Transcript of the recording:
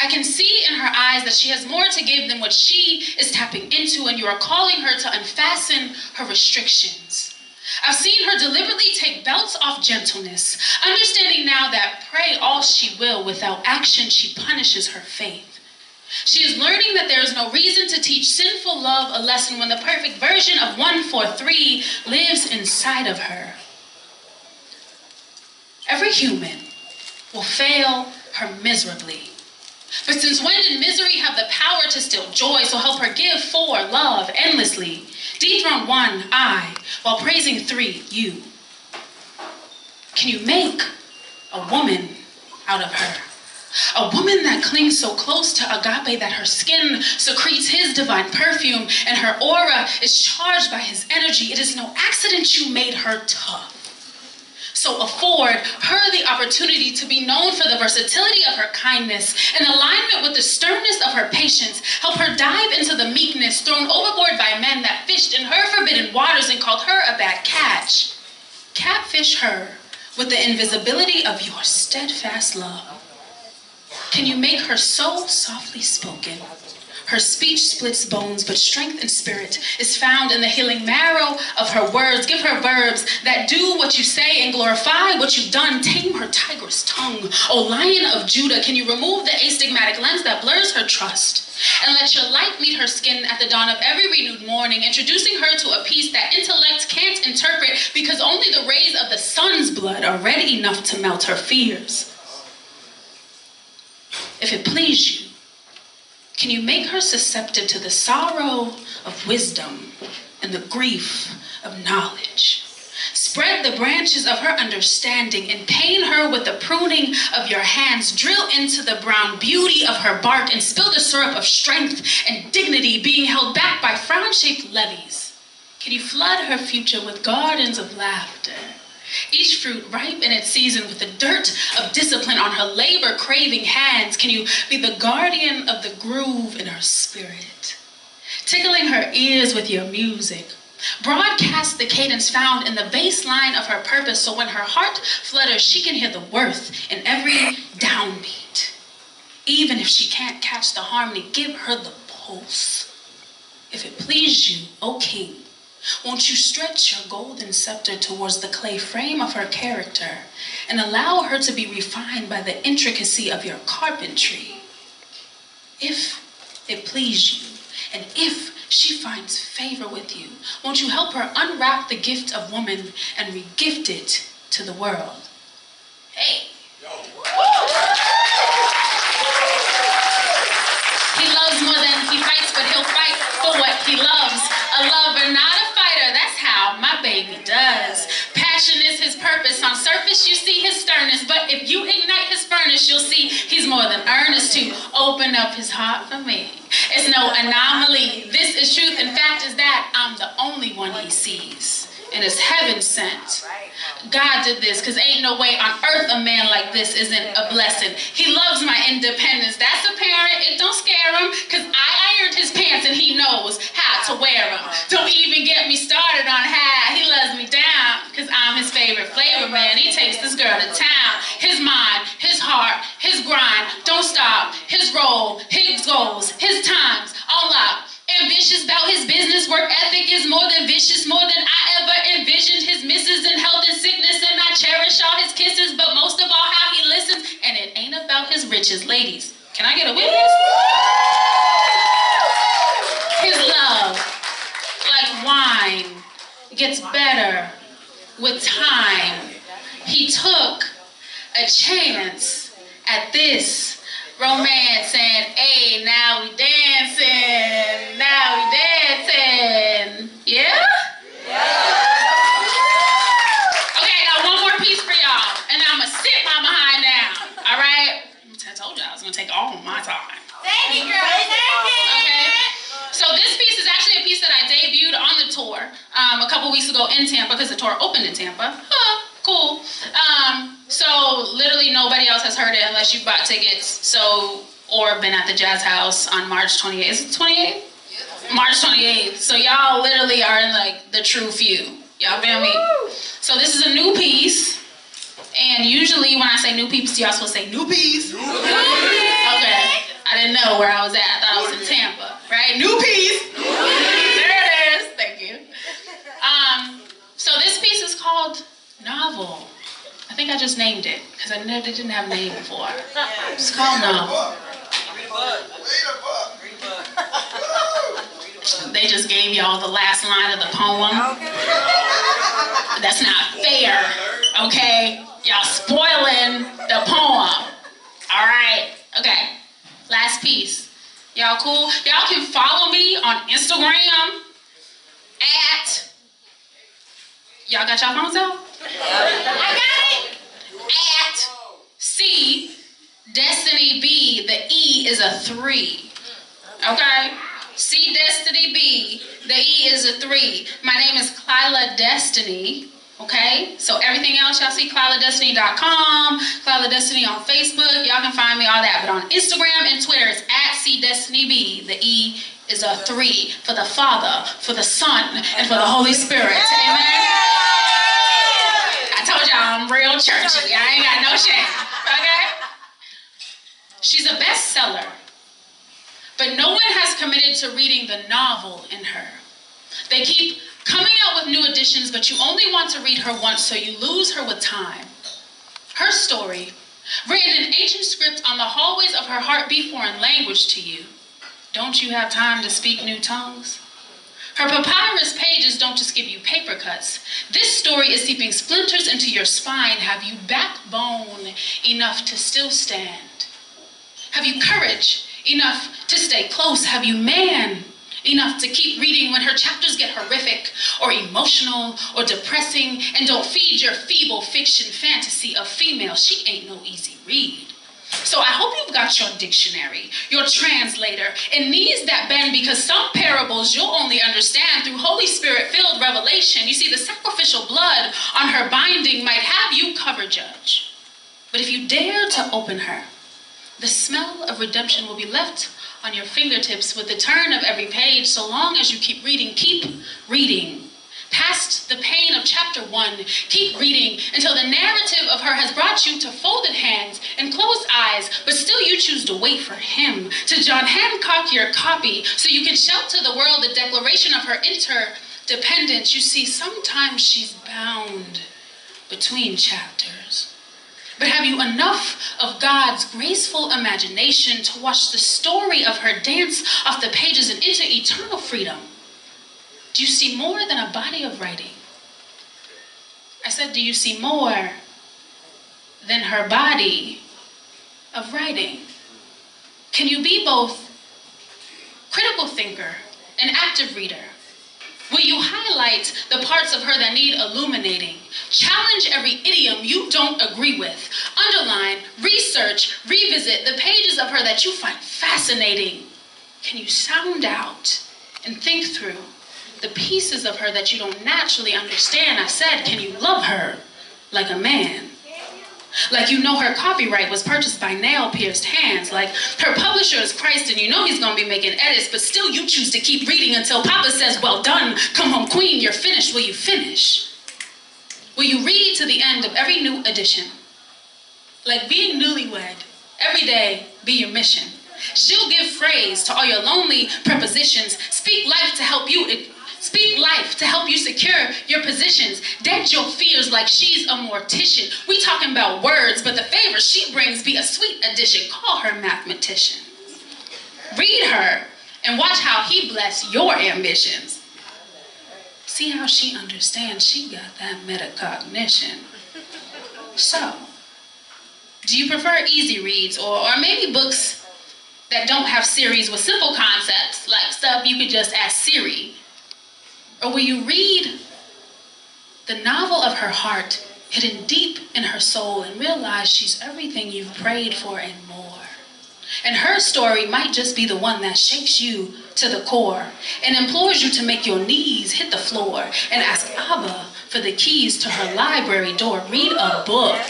I can see in her eyes that she has more to give than what she is tapping into, and you are calling her to unfasten her restrictions. I've seen her deliberately take belts off gentleness, understanding now that pray all she will, without action she punishes her faith. She is learning that there is no reason to teach sinful love a lesson when the perfect version of 143 lives inside of her. Every human will fail her miserably. But since when did misery have the power to steal joy? So help her give 4, love endlessly. Dethrone 1, I, while praising 3, you. Can you make a woman out of her? A woman that clings so close to agape that her skin secretes his divine perfume and her aura is charged by his energy. It is no accident you made her tough. So afford her the opportunity to be known for the versatility of her kindness and alignment with the sternness of her patience. Help her dive into the meekness thrown overboard by men that fished in her forbidden waters and called her a bad catch. Catfish her with the invisibility of your steadfast love. Can you make her so softly spoken? Her speech splits bones, but strength and spirit is found in the healing marrow of her words. Give her verbs that do what you say and glorify what you've done. Tame her tigress tongue. O Lion of Judah, can you remove the astigmatic lens that blurs her trust? And let your light meet her skin at the dawn of every renewed morning, introducing her to a peace that intellect can't interpret, because only the rays of the sun's blood are red enough to melt her fears. If it please you, can you make her susceptible to the sorrow of wisdom and the grief of knowledge? Spread the branches of her understanding and pain her with the pruning of your hands. Drill into the brown beauty of her bark and spill the syrup of strength and dignity being held back by frown-shaped levees. Can you flood her future with gardens of laughter? Each fruit ripe in its season with the dirt of discipline on her labor-craving hands. Can you be the guardian of the groove in her spirit? Tickling her ears with your music. Broadcast the cadence found in the bass line of her purpose, so when her heart flutters, she can hear the worth in every downbeat. Even if she can't catch the harmony, give her the pulse. If it please you, O King, won't you stretch your golden scepter towards the clay frame of her character and allow her to be refined by the intricacy of your carpentry? If it please you, and if she finds favor with you, won't you help her unwrap the gift of woman and regift it to the world? Hey. He loves more than he fights, but he'll fight for what he loves. A lover, not a fighter, that's how my baby does. Passion is his purpose. On surface, you see his sternness, but if you ignite his furnace, you'll see he's more than earnest to open up his heart for me. It's no anomaly. This is truth. In fact, is that I'm the only one he sees, and it's heaven sent. God did this, because ain't no way on earth a man like this isn't a blessing. He loves my independence. That's apparent. It don't scare him, because I ironed his pants and he knows how to wear them. Don't even get me started on how he loves me down, because I'm his favorite flavor, man. He takes this girl to town. His mind, his heart, his grind, don't stop. His role, his goals, his times, all out. Ambitious about his business, work ethic is more than vicious, more than I ever envisioned. His misses in health and sickness, and I cherish all his kisses, but most of all how he listens, and it ain't about his riches. Ladies, can I get a witness? His love, like wine, gets better with time. He took a chance at this romance, and hey, now we dancing, yeah? Okay, I got one more piece for y'all, and then I'm gonna sit my behind down, all right? I told y'all I was gonna take all of my time. Thank you, girl, thank you. Okay, so this piece is actually a piece that I debuted on the tour a couple weeks ago in Tampa, because the tour opened in Tampa. Cool. So literally nobody else has heard it unless you bought tickets, or been at the Jazz House on March 28th. Is it 28th? March 28th. So y'all literally are in like the true few. Y'all feel me? So this is a new piece. And usually when I say new piece, y'all supposed to say new piece. Okay. know where I was at. I thought I was in Tampa, right? New piece. There it is. Thank you. So this piece is called Novel. I think I just named it because I never didn't have a name before. It's called Novel. They just gave y'all the last line of the poem. That's not fair, okay? Y'all spoiling the poem. All right, okay. Last piece. Y'all cool? Y'all can follow me on Instagram at, y'all got y'all phones out? I got it. At C Destiny B. The E is a 3. Okay? C Destiny B. The E is a 3. My name is Clyla Destiny. Okay? So everything else y'all see, ClylaDestiny.com, Clyla Destiny on Facebook. Y'all can find me all that. But on Instagram and Twitter, it's at C Destiny B. The E is a 3 for the Father, for the Son, and for the Holy Spirit. Amen? I told y'all I'm real churchy. I ain't got no shame. Okay? She's a bestseller. But no one has committed to reading the novel in her. They keep coming out with new editions, but you only want to read her once, so you lose her with time. Her story, written in ancient script on the hallways of her heart, be foreign language to you. Don't you have time to speak new tongues? Her papyrus pages don't just give you paper cuts. This story is seeping splinters into your spine. Have you backbone enough to still stand? Have you courage enough to stay close? Have you man enough to keep reading when her chapters get horrific or emotional or depressing and don't feed your feeble fiction fantasy of female? She ain't no easy read. So I hope you've got your dictionary, your translator, and knees that bend, because some parables you'll only understand through Holy Spirit-filled revelation. You see, the sacrificial blood on her binding might have you cover judge. But if you dare to open her, the smell of redemption will be left on your fingertips with the turn of every page, so long as you keep reading. Keep reading. Past the pain of chapter 1, keep reading until the narrative of her has brought you to folded hands and closed eyes, but still you choose to wait for him to John Hancock your copy so you can shout to the world the declaration of her interdependence. You see, sometimes she's bound between chapters. But have you enough of God's graceful imagination to watch the story of her dance off the pages and into eternal freedom? Do you see more than a body of writing? I said, do you see more than her body of writing? Can you be both critical thinker and active reader? Will you highlight the parts of her that need illuminating? Challenge every idiom you don't agree with. Underline, research, revisit the pages of her that you find fascinating. Can you sound out and think through the pieces of her that you don't naturally understand? I said, can you love her like a man? Like you know her copyright was purchased by nail-pierced hands. Like her publisher is Christ and you know he's going to be making edits, but still you choose to keep reading until Papa says, well done, come home queen, you're finished. Will you finish? Will you read to the end of every new edition? Like being newlywed, every day be your mission. She'll give phrase to all your lonely prepositions. Speak life to help you secure your positions. Dead your fears like she's a mortician. We talking about words, but the favors she brings be a sweet addition. Call her mathematician. Read her and watch how he bless your ambitions. See how she understands. She got that metacognition. So, do you prefer easy reads or maybe books that don't have series with simple concepts, like stuff you could just ask Siri? Or will you read the novel of her heart, hidden deep in her soul, and realize she's everything you've prayed for and more? And her story might just be the one that shakes you to the core and implores you to make your knees hit the floor and ask Abba for the keys to her library door. Read a book.